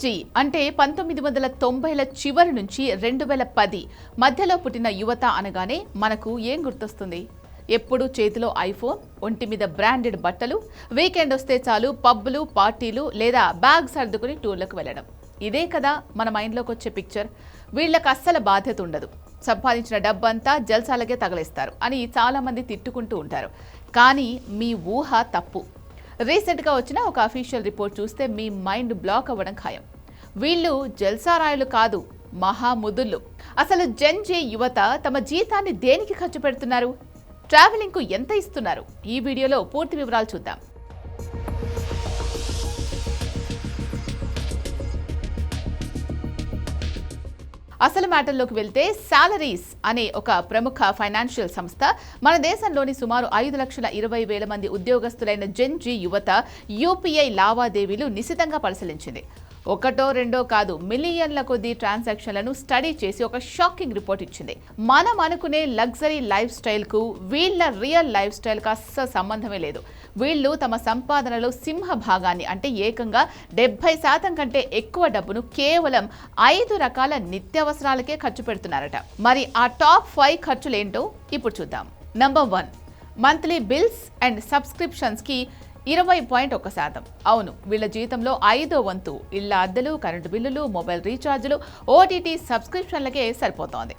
Gen Z అంటే 1990ల చివరి నుంచి 2010 మధ్యలో పుట్టిన యువత అనగానే మనకు ఏం గుర్తొస్తుంది? ఎప్పుడు చేతిలో ఐఫోన్, ఒంటి మీద బ్రాండెడ్ బట్టలు, వీకెండ్ వస్తే చాలు పబ్బులు, పార్టీలు లేదా బ్యాగ్ సర్దుకుని టూర్లకు వెళ్ళడం. ఇదే కదా మన మైండ్లోకి వచ్చే పిక్చర్. వీళ్ళకి అస్సలు బాధ్యత ఉండదు, సంపాదించిన డబ్బంతా జల్సాలకే తగలేస్తారు అని చాలామంది తిట్టుకుంటూ ఉంటారు. కానీ మీ ఊహ తప్పు. రీసెంట్గా వచ్చిన ఒక అఫీషియల్ రిపోర్ట్ చూస్తే మీ మైండ్ బ్లాక్ అవ్వడం ఖాయం. వీళ్ళు జల్సారాయులు కాదు, మహాముదుళ్ళు. అసలు జెన్జీ యువత తమ జీతాన్ని దేనికి ఖర్చు పెడుతున్నారు? ట్రావెలింగ్కు ఎంత ఇస్తున్నారు? ఈ వీడియోలో పూర్తి వివరాలు చూద్దాం. అసలు మ్యాటర్లోకి వెళ్తే సాలరీస్ అనే ఒక ప్రముఖ ఫైనాన్షియల్ సంస్థ మన దేశంలోని సుమారు 5,20,000 మంది ఉద్యోగస్తులైన జెన్జీ యువత యూపీఐ లావాదేవీలు నిశితంగా పరిశీలించింది. ఒకటో రెండో కాదు, మిలియన్ల కొద్ది ట్రాన్సాక్షన్లను స్టడీ చేసి ఒక షాకింగ్ రిపోర్ట్ ఇచ్చింది. మనం అనుకునే లగ్జరీ లైఫ్ స్టైల్కు వీళ్ళ రియల్ లైఫ్ స్టైల్కు అస్సలు సంబంధమే లేదు. వీళ్ళు తమ సంపాదనలో సింహ భాగాన్ని అంటే ఏకంగా 70% కంటే ఎక్కువ డబ్బును కేవలం 5 రకాల నిత్యావసరాలకే ఖర్చు పెడుతున్నారట. మరి ఆ టాప్ 5 ఖర్చులేంటో ఇప్పుడు చూద్దాం. నంబర్ 1, మంత్లీ బిల్స్ అండ్ సబ్స్క్రిప్షన్స్కి 20.1%. అవును, వీళ్ళ జీతంలో 5వ వంతు ఇళ్ల అద్దెలు, కరెంటు బిల్లులు, మొబైల్ రీఛార్జులు, ఓటీటీ సబ్స్క్రిప్షన్లకే సరిపోతోంది.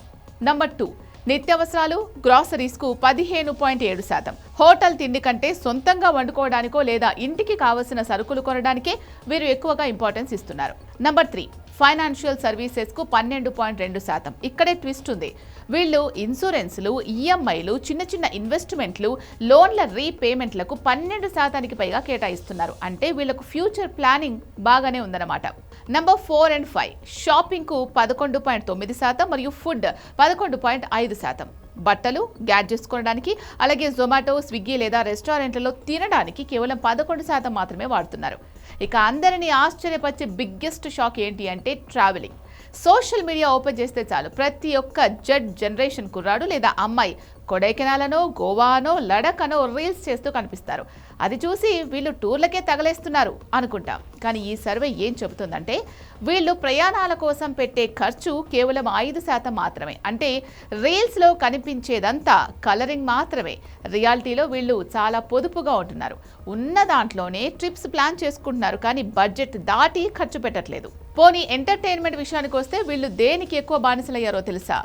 నంబర్ 2, నిత్యావసరాలు గ్రాసరీస్కు 15.7%. హోటల్ తిండి కంటే సొంతంగా వండుకోవడానికో లేదా ఇంటికి కావలసిన సరుకులు కొనడానికే వీరు ఎక్కువగా ఇంపార్టెన్స్ ఇస్తున్నారు. నంబర్ 3, ఫైనాన్షియల్ సర్వీసెస్కు 12.2%. ఇక్కడే ట్విస్ట్ ఉంది. వీళ్ళు ఇన్సూరెన్స్లు, ఈఎంఐలు, చిన్న చిన్న ఇన్వెస్ట్మెంట్లు, లోన్ల రీపేమెంట్లకు 12% పైగా కేటాయిస్తున్నారు. అంటే వీళ్ళకు ఫ్యూచర్ ప్లానింగ్ బాగానే ఉందన్నమాట. నంబర్ 4 అండ్ 5, షాపింగ్కు 11.9% మరియు ఫుడ్ 11.5%. బట్టలు, గ్యాడ్జెట్స్ కొనడానికి, అలాగే జొమాటో, స్విగ్గీ లేదా రెస్టారెంట్లలో తినడానికి కేవలం 11% మాత్రమే వాడుతున్నారు. ఇక అందరినీ ఆశ్చర్యపరిచే బిగ్గెస్ట్ షాక్ ఏంటి అంటే ట్రావెలింగ్. సోషల్ మీడియా ఓపెన్ చేస్తే చాలు ప్రతి ఒక్క జెడ్ జనరేషన్ కుర్రాడు లేదా అమ్మాయి కొడైకెనాలనో, గోవానో, లడఖనో రీల్స్ చేస్తూ కనిపిస్తారు. అది చూసి వీళ్ళు టూర్లకే తగలేస్తున్నారు అనుకుంటాం. కానీ ఈ సర్వే ఏం చెబుతుందంటే వీళ్ళు ప్రయాణాల కోసం పెట్టే ఖర్చు కేవలం 5% మాత్రమే. అంటే రీల్స్లో కనిపించేదంతా కలరింగ్ మాత్రమే. రియాలిటీలో వీళ్ళు చాలా పొదుపుగా ఉంటున్నారు. ఉన్న దాంట్లోనే ట్రిప్స్ ప్లాన్ చేసుకుంటున్నారు, కానీ బడ్జెట్ దాటి ఖర్చు పెట్టట్లేదు. పోనీ ఎంటర్టైన్మెంట్ విషయానికి వస్తే వీళ్ళు దేనికి ఎక్కువ బానిసలయ్యారో తెలుసా?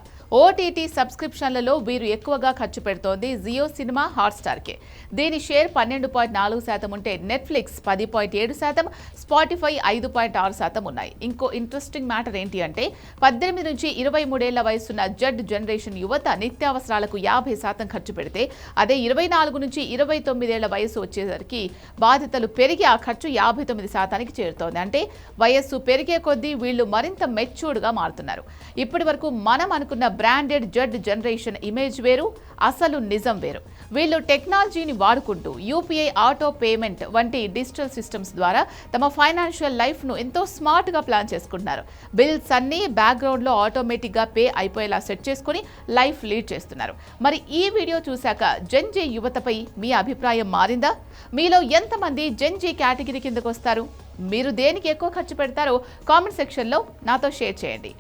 ఓటీటీ సబ్స్క్రిప్షన్లలో వీరు ఎక్కువగా ఖర్చు పెడుతోంది జియో సినిమా, హాట్స్టార్కే. దీని షేర్ 12.4% ఉంటే నెట్ఫ్లిక్స్ 10.7%, స్పాటిఫై 5.6% ఉన్నాయి. ఇంకో ఇంట్రెస్టింగ్ మ్యాటర్ ఏంటి అంటే 18 నుంచి 23 ఏళ్ల వయసున్న జెడ్ జనరేషన్ యువత నిత్యావసరాలకు 50% ఖర్చు పెడితే, అదే 24 నుంచి 29 ఏళ్ల వయసు వచ్చేసరికి బాధ్యతలు పెరిగి ఆ ఖర్చు 59%కి చేరుతోంది. అంటే వయస్సు పెరిగే కొద్దీ వీళ్ళు మరింత మెచ్యూర్డ్గా మారుతున్నారు. ఇప్పటి వరకు మనం అనుకున్న బ్రాండెడ్ జెడ్ జనరేషన్ ఇమేజ్ వేరు, అసలు నిజం వేరు. వీళ్ళు టెక్నాలజీని వాడుకుంటూ యూపీఐ ఆటో పేమెంట్ వంటి డిజిటల్ సిస్టమ్స్ ద్వారా తమ ఫైనాన్షియల్ లైఫ్ను ఎంతో స్మార్ట్గా ప్లాన్ చేసుకుంటున్నారు. బిల్స్ అన్నీ బ్యాక్గ్రౌండ్లో ఆటోమేటిక్గా పే అయిపోయేలా సెట్ చేసుకుని లైఫ్ లీడ్ చేస్తున్నారు. మరి ఈ వీడియో చూశాక జెన్జీ యువతపై మీ అభిప్రాయం మారిందా? మీలో ఎంతమంది జెన్జీ కేటగిరీ కిందకు వస్తారు? మీరు దేనికి ఎక్కువ ఖర్చు పెడతారో కామెంట్ సెక్షన్లో నాతో షేర్ చేయండి.